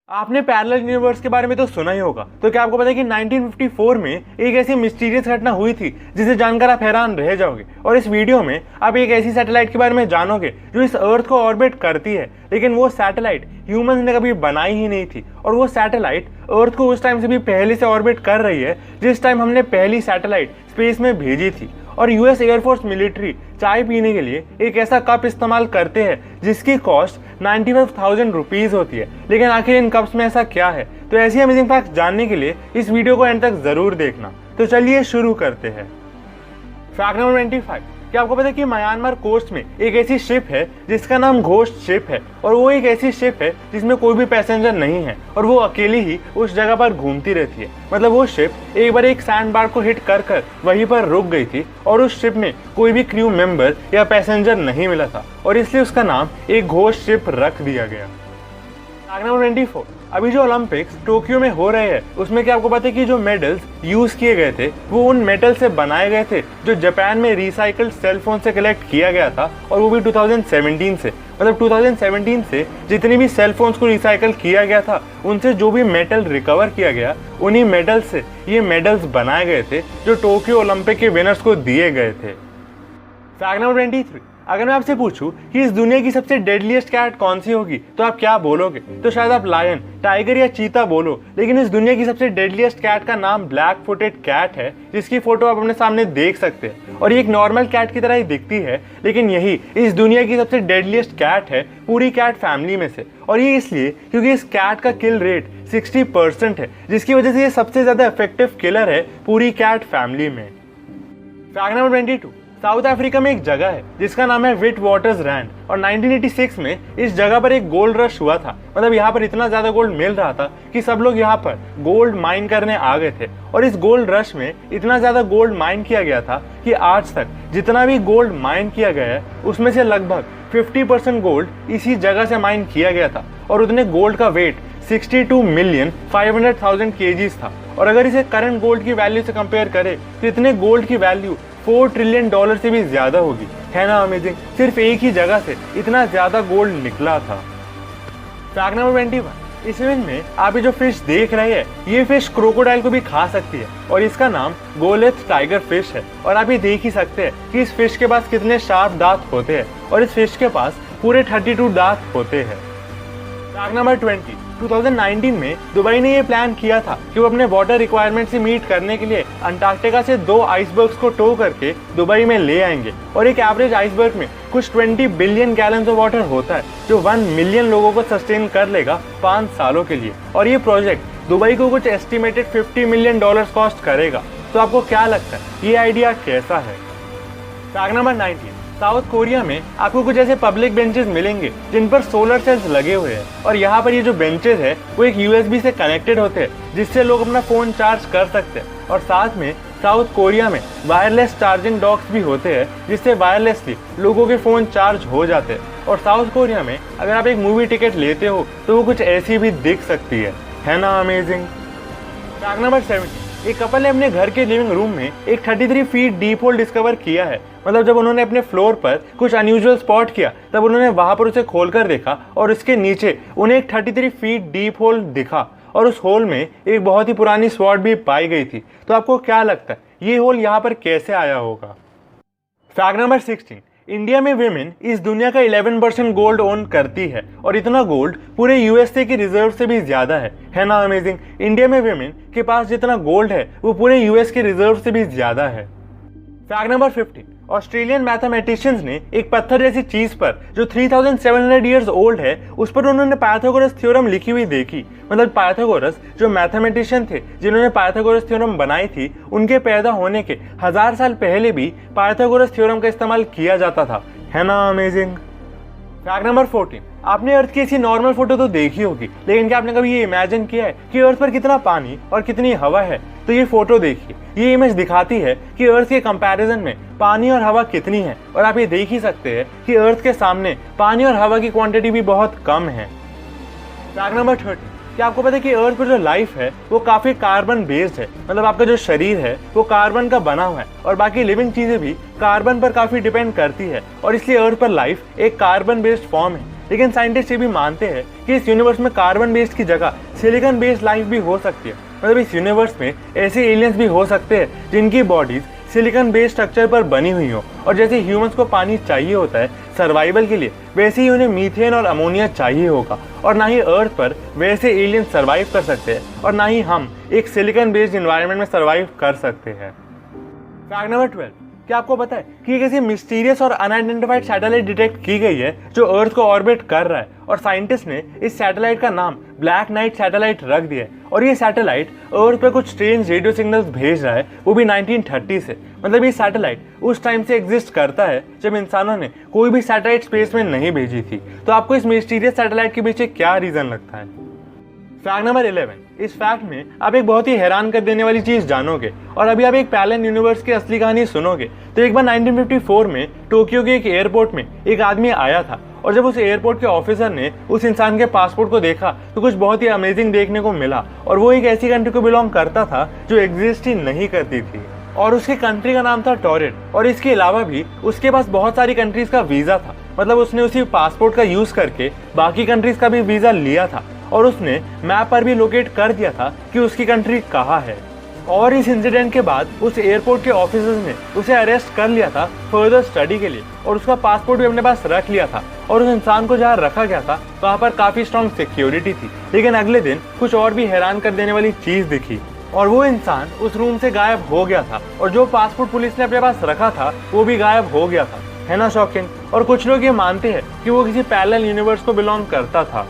आपने parallel universe के बारे में तो सुना ही होगा। तो क्या आपको पता है कि 1954 में एक ऐसी मिस्टीरियस घटना हुई थी जिसे जानकर आप हैरान रह जाओगे। और इस वीडियो में आप एक ऐसी सैटेलाइट के बारे में जानोगे जो इस अर्थ को ऑर्बिट करती है, लेकिन वो सैटेलाइट ह्यूमंस ने कभी बनाई ही नहीं थी। और वो सैटेलाइट अर्थ को उस टाइम से भी पहले से ऑर्बिट कर रही है जिस टाइम हमने पहली सैटेलाइट स्पेस में भेजी थी। और यूएस एयरफोर्स मिलिट्री चाय पीने के लिए एक ऐसा कप इस्तेमाल करते हैं जिसकी कॉस्ट 95,000 रुपीज़ होती है। लेकिन आखिर इन कप्स में ऐसा क्या है? तो ऐसी अमेजिंग फैक्ट्स जानने के लिए इस वीडियो को एंड तक जरूर देखना। तो चलिए शुरू करते हैं। फैक्ट नंबर 25, क्या आपको पता है कि म्यांमार कोस्ट में एक ऐसी शिप है जिसका नाम घोस्ट शिप है। और वो एक ऐसी शिप है जिसमें कोई भी पैसेंजर नहीं है और वो अकेली ही उस जगह पर घूमती रहती है। मतलब वो शिप एक बार एक सैंड बार को हिट कर वहीं पर रुक गई थी और उस शिप में कोई भी क्रू मेंबर या पैसेंजर नहीं मिला था और इसलिए उसका नाम एक घोस्ट शिप रख दिया गया। फैक्ट नंबर 24, अभी जो ओलंपिक्स टोक्यो में हो रहे हैं उसमें क्या आपको पता है कि जो मेडल्स यूज किए गए थे वो उन मेटल से बनाए गए थे जो जापान में रिसाइकल्ड सेल फोन से कलेक्ट किया गया था। और वो भी 2017 से। मतलब 2017 से जितनी भी सेल फोन्स को रिसाइकल किया गया था उनसे जो भी मेटल रिकवर किया गया उन्हीं मेटल से ये मेडल्स बनाए गए थे जो टोक्यो ओलंपिक के विनर्स को दिए गए थे। फैक्ट नंबर 23, अगर मैं आपसे पूछूं कि इस दुनिया की सबसे डेडलीस्ट कैट कौन सी होगी तो आप क्या बोलोगे? तो शायद आप लायन, टाइगर या चीता बोलो। लेकिन इस दुनिया की सबसे डेडलीस्ट कैट का नाम ब्लैक फुटेड कैट है जिसकी फोटो आप अपने सामने देख सकते हैं। और ये एक नॉर्मल कैट की तरह ही दिखती है, लेकिन यही इस दुनिया की सबसे डेडलीस्ट कैट है पूरी कैट फैमिली में से। और ये इसलिए क्योंकि इस कैट का किल रेट 60% है, जिसकी वजह से ये सबसे ज्यादा इफेक्टिव किलर है पूरी कैट फैमिली में। फैक्ट नंबर 22, साउथ अफ्रीका में एक जगह है जिसका नाम है विट वाटर्स रैंड। और 1986 में इस जगह पर एक गोल्ड रश हुआ था। मतलब यहाँ पर इतना ज्यादा गोल्ड मिल रहा था कि सब लोग यहाँ पर गोल्ड माइन करने आ गए थे। और इस गोल्ड रश में इतना ज्यादा गोल्ड माइन किया गया था कि आज तक जितना भी गोल्ड माइन किया गया है उसमें से लगभग 50% गोल्ड इसी जगह से माइन किया गया था। और उतने गोल्ड का वेट 62,500,000 kgs था। और अगर इसे करंट गोल्ड की वैल्यू से कंपेयर करें तो इतने गोल्ड की वैल्यू $4 ट्रिलियन से भी ज्यादा होगी। है ना अमेजिंग? सिर्फ एक ही जगह से इतना ज्यादा गोल्ड निकला था। फैक्ट नंबर 21, इस इमेज में आप ये जो फिश देख रहे हैं ये फिश क्रोकोडाइल को भी खा सकती है और इसका नाम गोलेथ टाइगर फिश है। और आप ये देख ही सकते हैं कि इस फिश के पास कितने शार्प दांत होते हैं और इस फिश के पास पूरे 32 दांत होते हैं। फैक्ट नंबर 20, 2019 में दुबई ने ये प्लान किया था कि वो अपने वाटर रिक्वायरमेंट से मीट करने के लिए अंटार्कटिका से 2 आइसबर्ग्स को टो करके दुबई में ले आएंगे। और एक एवरेज आइसबर्ग में कुछ 20 बिलियन गैलन्स ऑफ वाटर होता है जो 1 मिलियन लोगों को सस्टेन कर लेगा 5 सालों के लिए। और ये प्रोजेक्ट दुबई को कुछ एस्टिमेटेड $50 मिलियन कॉस्ट करेगा। तो आपको क्या लगता है ये आइडिया कैसा है? फैक्ट नंबर 19, साउथ कोरिया में आपको कुछ ऐसे पब्लिक बेंचेस मिलेंगे जिन पर सोलर सेल्स लगे हुए हैं। और यहाँ पर ये जो बेंचेस है वो एक USB से कनेक्टेड होते हैं जिससे लोग अपना फोन चार्ज कर सकते हैं। और साथ में साउथ कोरिया में वायरलेस चार्जिंग डॉक्स भी होते हैं जिससे वायरलेसली लोगों के फोन चार्ज हो जाते हैं। और साउथ कोरिया में अगर आप एक मूवी टिकट लेते हो तो वो कुछ ऐसी भी दिख सकती है ना अमेजिंग? फैक्ट नंबर 17, एक कपल ने अपने घर के लिविंग रूम में एक 33 फीट डीप होल डिस्कवर किया है। मतलब जब उन्होंने अपने फ्लोर पर कुछ अनयूजुअल स्पॉट किया तब उन्होंने वहां पर उसे खोलकर देखा और उसके नीचे उन्हें एक 33 फीट डीप होल दिखा। और उस होल में एक बहुत ही पुरानी स्वॉर्ड भी पाई गई थी। तो आपको क्या लगता है ये होल यहाँ पर कैसे आया होगा? फैक्ट नंबर 16, इंडिया में विमेन इस दुनिया का 11% गोल्ड ओन करती है और इतना गोल्ड पूरे यूएसए की रिजर्व से भी ज्यादा है ना अमेजिंग? इंडिया में विमेन के पास जितना गोल्ड है वो पूरे यूएस के रिजर्व से भी ज्यादा है। फैक्ट नंबर 15, ऑस्ट्रेलियन मैथमेटिशियंस ने एक पत्थर जैसी चीज पर जो 3700 ईयर्स ओल्ड है उस पर उन्होंने पाइथागोरस थ्योरम लिखी हुई देखी। मतलब पाइथागोरस जो मैथमेटिशियन थे जिन्होंने पाइथागोरस थ्योरम बनाई थी उनके पैदा होने के 1000 साल पहले भी पाइथागोरस थ्योरम का इस्तेमाल किया जाता था। है ना अमेजिंग? फैक्ट नंबर 14, आपने अर्थ की ऐसी नॉर्मल फोटो तो देखी होगी, लेकिन क्या आपने कभी ये इमेजिन किया है कि अर्थ पर कितना पानी और कितनी हवा है? तो ये फोटो देखिए, ये इमेज दिखाती है कि अर्थ के कंपैरिजन में पानी और हवा कितनी है। और आप ये देख ही सकते हैं कि अर्थ के सामने पानी और हवा की क्वांटिटी भी बहुत कम है। फैक्ट नंबर 30, क्या आपको पता है कि अर्थ पर जो लाइफ है वो काफी कार्बन बेस्ड है। मतलब आपका जो शरीर है वो कार्बन का बना हुआ है और बाकी लिविंग चीजें भी कार्बन पर काफी डिपेंड करती है। और इसलिए अर्थ पर लाइफ एक कार्बन बेस्ड फॉर्म है। लेकिन साइंटिस्ट ये भी मानते हैं कि इस यूनिवर्स में कार्बन बेस्ड की जगह सिलिकॉन बेस्ड लाइफ भी हो सकती है। मतलब इस यूनिवर्स में ऐसे एलियंस भी हो सकते हैं जिनकी बॉडीज सिलिकॉन बेस्ड स्ट्रक्चर पर बनी हुई हो, और जैसे ह्यूमंस को पानी चाहिए होता है सर्वाइवल के लिए, वैसे ही उन्हें मीथेन और अमोनिया चाहिए होगा। और ना ही अर्थ पर वैसे एलियंस सर्वाइव कर सकते हैं, और ना ही हम एक सिलिकॉन बेस्ड एनवायरनमेंट में सर्वाइव कर सकते हैं। फैक्ट नंबर 12, क्या आपको पता है कि एक ऐसी मिस्टीरियस और अनआइडेंटिफाइड सैटेलाइट डिटेक्ट की गई है जो अर्थ को ऑर्बिट कर रहा है, और साइंटिस्ट ने इस सैटेलाइट का नाम ब्लैक नाइट सैटेलाइट रख दिया है। और ये सैटेलाइट अर्थ पे कुछ स्ट्रेंज रेडियो सिग्नल्स भेज रहा है, वो भी 1930 से। मतलब ये सैटेलाइट उस टाइम से एग्जिस्ट करता है जब इंसानों ने कोई भी सैटेलाइट स्पेस में नहीं भेजी थी। तो आपको इस मिस्टीरियस सैटेलाइट के पीछे क्या रीजन लगता है? फैक्ट नंबर 11, इस फैक्ट में आप एक बहुत ही हैरान कर देने वाली चीज जानोगे, और अभी आप एक पैरेलल यूनिवर्स की असली कहानी सुनोगे। तो एक बार 1954 में टोक्यो के एक एयरपोर्ट में एक आदमी आया था, और जब उस एयरपोर्ट के ऑफिसर ने उस इंसान के पासपोर्ट को देखा तो कुछ बहुत ही अमेजिंग देखने को मिला। और वो एक ऐसी कंट्री को बिलोंग करता था जो एग्जिस्ट ही नहीं करती थी, और उसकी कंट्री का नाम था टोरेट। और इसके अलावा भी उसके पास बहुत सारी कंट्रीज का वीजा था। मतलब उसने उसी पासपोर्ट का यूज करके बाकी कंट्रीज का भी वीजा लिया था, और उसने मैप पर भी लोकेट कर दिया था कि उसकी कंट्री कहाँ है। और इस इंसिडेंट के बाद उस एयरपोर्ट के ऑफिसर्स ने उसे अरेस्ट कर लिया था फर्दर स्टडी के लिए, और उसका पासपोर्ट भी अपने पास रख लिया था। और उस इंसान को जहाँ रखा गया था वहाँ पर काफी स्ट्रॉन्ग सिक्योरिटी थी। लेकिन अगले दिन कुछ और भी हैरान कर देने वाली चीज दिखी, और वो इंसान उस रूम से गायब हो गया था, और जो पासपोर्ट पुलिस ने अपने पास रखा था वो भी गायब हो गया था। है ना शॉकिंग? और कुछ लोग ये मानते हैं कि वो किसी पैरेलल यूनिवर्स को बिलोंग करता था।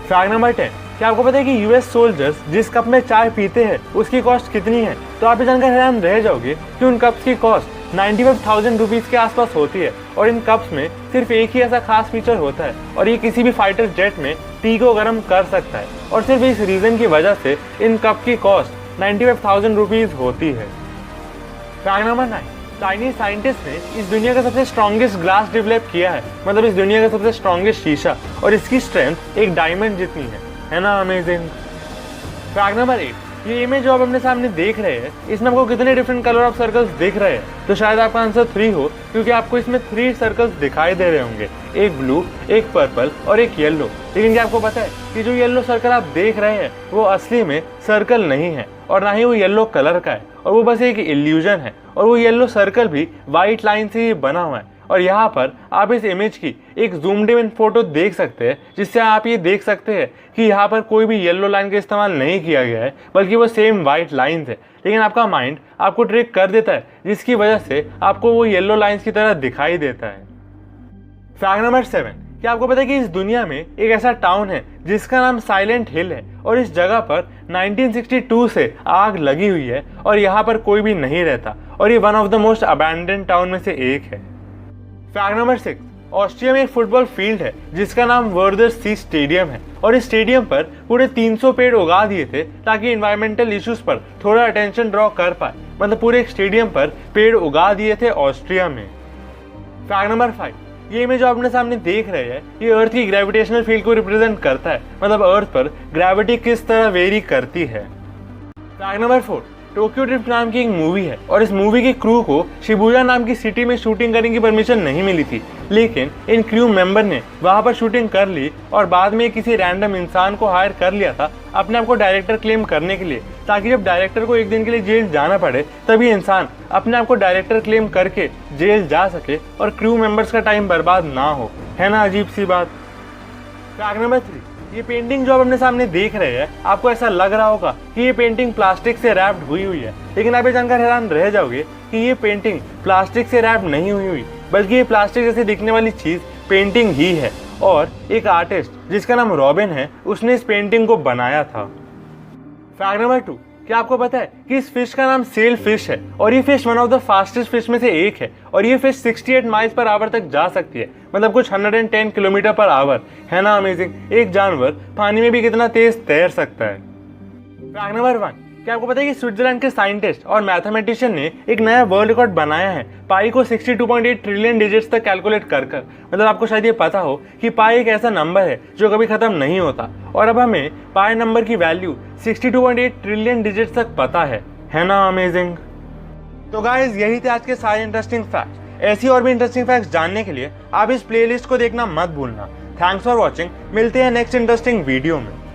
फैक्ट नंबर 10, क्या आपको पता है कि यूएस सोल्जर्स जिस कप में चाय पीते हैं उसकी कॉस्ट कितनी है? तो आप ये जानकर हैरान रह जाओगे कि उन कप्स की कॉस्ट 95,000 रुपीज के आसपास होती है। और इन कप्स में सिर्फ एक ही ऐसा खास फीचर होता है, और ये किसी भी फाइटर जेट में टी को गर्म कर सकता है। और सिर्फ इस रीजन की वजह से इन कप की कॉस्ट 95,000 रुपीज होती है। फैक्ट नंबर 9, चाइनीज साइंटिस्ट ने इस दुनिया का सबसे स्ट्रॉन्गेस्ट ग्लास डेवलप किया है। मतलब इस दुनिया का सबसे स्ट्रॉन्गेस्ट शीशा, और इसकी स्ट्रेंथ एक डायमंड जितनी है ना अमेजिंग? फैक्ट नंबर 8, ये इमेज जो आप अपने सामने देख रहे हैं, इसमें आपको कितने डिफरेंट कलर ऑफ सर्कल्स दिख रहे हैं? तो शायद आपका आंसर 3 हो, क्योंकि आपको इसमें 3 सर्कल्स दिखाई दे रहे होंगे, एक ब्लू, एक पर्पल और एक येलो। लेकिन क्या आपको पता है कि जो येलो सर्कल आप देख रहे हैं वो असली में सर्कल नहीं है, और ना ही वो येलो कलर का है, और वो बस एक इल्यूजन है। और वो येलो सर्कल भी व्हाइट लाइन से ही बना हुआ है। और यहाँ पर आप इस इमेज की एक जूम्ड इन फोटो देख सकते हैं, जिससे आप ये देख सकते हैं कि यहाँ पर कोई भी येलो लाइन का इस्तेमाल नहीं किया गया है, बल्कि वो सेम व्हाइट लाइन्स है। लेकिन आपका माइंड आपको ट्रिक कर देता है, जिसकी वजह से आपको वो येलो लाइन्स की तरह दिखाई देता है। फैक्ट नंबर 7, क्या आपको पता है कि इस दुनिया में एक ऐसा टाउन है जिसका नाम साइलेंट हिल है, और इस जगह पर 1962 से आग लगी हुई है, और यहाँ पर कोई भी नहीं रहता, और ये one of the most abandon town में से एक है। फैक्ट नंबर 6, ऑस्ट्रिया में एक फुटबॉल फील्ड है जिसका नाम वर्दर सी स्टेडियम है, और इस स्टेडियम पर पूरे 300 पेड़ उगा दिए थे ताकि इन्वायरमेंटल इश्यूज पर थोड़ा अटेंशन ड्रॉ कर पाए। मतलब पूरे एक स्टेडियम पर पेड़ उगा दिए थे ऑस्ट्रिया में। फैक्ट नंबर 5, ये इमेज जो आप अपने सामने देख रहे हैं, ये अर्थ की ग्रेविटेशनल फील्ड को रिप्रेजेंट करता है। मतलब अर्थ पर ग्रेविटी किस तरह वेरी करती है। फैक्ट नंबर 4, टोक्यो ड्रिफ्ट नाम की एक मूवी है, और इस मूवी के क्रू को शिबुया नाम की सिटी में शूटिंग करने की परमिशन नहीं मिली थी। लेकिन इन क्रू मेंबर ने वहां पर शूटिंग कर ली, और बाद में किसी रैंडम इंसान को हायर कर लिया था अपने आप को डायरेक्टर क्लेम करने के लिए, ताकि जब डायरेक्टर को एक दिन के लिए जेल जाना पड़े तभी इंसान अपने आप को डायरेक्टर क्लेम करके जेल जा सके, और क्रू मेंबर्स का टाइम बर्बाद ना हो। है ना अजीब सी बात? फैक्ट नंबर 3, ये पेंटिंग जो आप अपने सामने देख रहे हैं, आपको ऐसा लग रहा होगा कि ये पेंटिंग प्लास्टिक से रैप्ड हुई है। लेकिन आप ये जानकर हैरान रह जाओगे कि ये पेंटिंग प्लास्टिक से रैप नहीं हुई, बल्कि ये प्लास्टिक जैसे दिखने वाली चीज पेंटिंग ही है, और एक आर्टिस्ट जिसका नाम रॉबिन है उसने इस पेंटिंग को बनाया था। फैक्ट नंबर 2, क्या आपको पता है कि इस फिश का नाम सेल फिश है, और ये fish one of the fastest fish में से एक है, और ये फिश 68 माइल्स पर आवर तक जा सकती है। मतलब कुछ 110 किलोमीटर पर आवर। है ना अमेजिंग? एक जानवर पानी में भी कितना तेज तैर सकता है। फैक्ट नंबर 1, क्या आपको पता है कि स्विट्जरलैंड के साइंटिस्ट और मैथमेटिशियन ने एक नया वर्ल्ड रिकॉर्ड बनाया है, पाई को 62.8 ट्रिलियन डिजिट्स तक कैलकुलेट कर। मतलब आपको शायद ये पता हो कि पाई एक ऐसा नंबर है जो कभी खत्म नहीं होता, और अब हमें पाई नंबर की वैल्यू 62.8 ट्रिलियन डिजिट्स तक पता है ना अमेजिंग? तो गाइस, यही थे आज के सारे इंटरेस्टिंग फैक्ट्स। ऐसी और भी इंटरेस्टिंग फैक्ट्स जानने के लिए आप इस प्लेलिस्ट को देखना मत भूलना। थैंक्स फॉर वॉचिंग, मिलते हैं नेक्स्ट इंटरेस्टिंग वीडियो में।